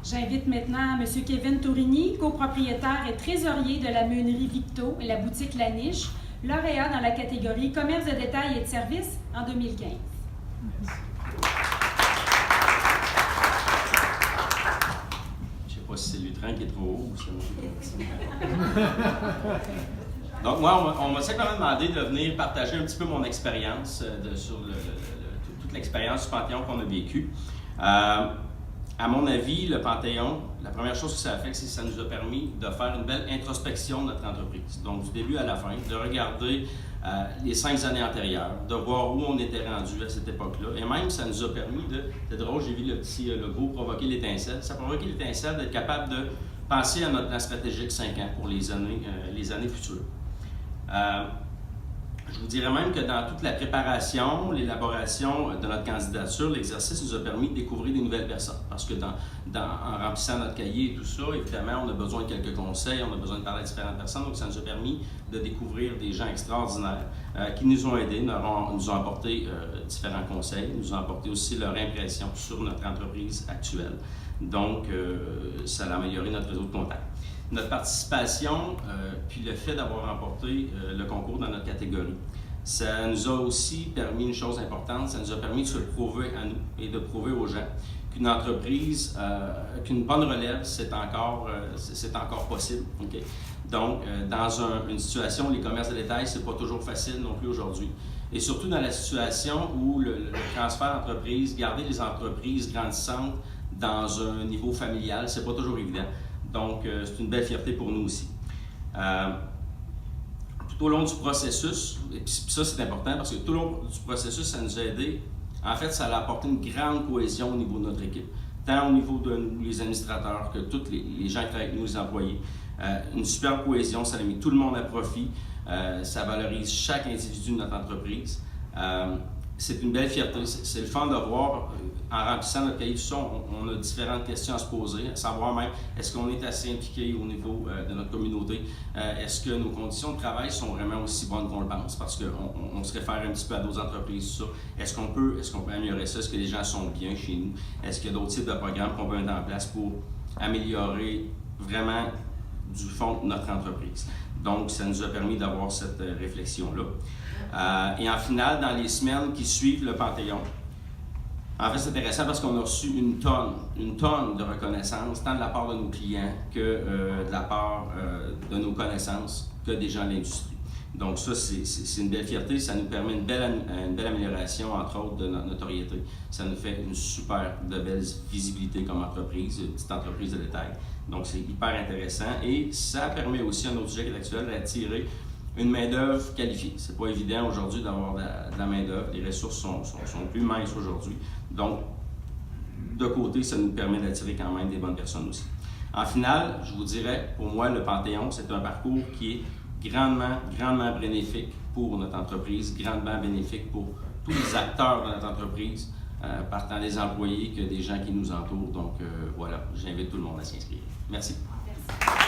J'invite maintenant M. Kevin Tourigny, copropriétaire et trésorier de la meunerie Victo et la boutique La Niche, lauréat dans la catégorie Commerce de détail et de services en 2015. Je ne sais pas si c'est Lutrin qui est trop haut ou c'est Donc moi, on m'a simplement demandé de venir partager un petit peu mon expérience sur toute l'expérience du Panthéon qu'on a vécu. À mon avis, le Panthéon, la première chose que ça a fait, c'est que ça nous a permis de faire une belle introspection de notre entreprise. Donc, du début à la fin, de regarder les 5 années antérieures, de voir où on était rendu à cette époque-là. Et même, ça nous a permis de... C'est drôle, j'ai vu le petit logo provoquer l'étincelle. Ça a provoqué l'étincelle d'être capable de penser à notre plan stratégique 5 ans pour les années futures. Je vous dirais même que dans toute la préparation, l'élaboration de notre candidature, l'exercice nous a permis de découvrir des nouvelles personnes. Parce que en remplissant notre cahier et tout ça, évidemment, on a besoin de quelques conseils, on a besoin de parler à différentes personnes. Donc, ça nous a permis de découvrir des gens extraordinaires qui nous ont aidés, nous ont apporté différents conseils, nous ont apporté aussi leur impression sur notre entreprise actuelle. Donc, ça a amélioré notre réseau de contacts. Notre participation, puis le fait d'avoir remporté le concours dans notre catégorie, ça nous a aussi permis une chose importante, ça nous a permis de se prouver à nous et de prouver aux gens qu'une entreprise, qu'une bonne relève, c'est encore possible. Okay? Donc, dans une situation où les commerces de détail, c'est pas toujours facile non plus aujourd'hui. Et surtout dans la situation où le transfert d'entreprise, garder les entreprises grandissantes dans un niveau familial, c'est pas toujours évident. Donc, c'est une belle fierté pour nous aussi. Tout au long du processus, et puis ça c'est important parce que tout au long du processus, ça nous a aidé. En fait, ça a apporté une grande cohésion au niveau de notre équipe, tant au niveau de nous, les administrateurs, que tous les gens qui travaillent avec nous, les employés. Une super cohésion, ça a mis tout le monde à profit, ça valorise chaque individu de notre entreprise. C'est une belle fierté, c'est le fun de voir, en remplissant notre cahier, tout ça, on a différentes questions à se poser, à savoir même, est-ce qu'on est assez impliqué au niveau de notre communauté? Est-ce que nos conditions de travail sont vraiment aussi bonnes qu'on le pense? Parce qu'on se réfère un petit peu à d'autres entreprises, tout ça. Est-ce qu'on peut améliorer ça? Est-ce que les gens sont bien chez nous? Est-ce qu'il y a d'autres types de programmes qu'on peut mettre en place pour améliorer vraiment du fond de notre entreprise? Donc, ça nous a permis d'avoir cette réflexion-là. Et en finale, dans les semaines qui suivent le Panthéon, en fait, c'est intéressant parce qu'on a reçu une tonne de reconnaissance, tant de la part de nos clients que de la part de nos connaissances, que des gens de l'industrie. Donc ça, c'est une belle fierté, ça nous permet une belle amélioration, entre autres, de notre notoriété. Ça nous fait une super de belle visibilité comme entreprise, une petite entreprise de détail. Donc c'est hyper intéressant et ça permet aussi, un autre sujet qui est actuel, d'attirer une main-d'œuvre qualifiée. C'est pas évident aujourd'hui d'avoir de la main-d'œuvre. Les ressources sont plus minces aujourd'hui. Donc, de côté, ça nous permet d'attirer quand même des bonnes personnes aussi. En finale, je vous dirais, pour moi, le Panthéon, c'est un parcours qui est grandement bénéfique pour notre entreprise, grandement bénéfique pour tous les acteurs de notre entreprise, partant des employés que des gens qui nous entourent. Donc, voilà, j'invite tout le monde à s'inscrire. Merci. Merci.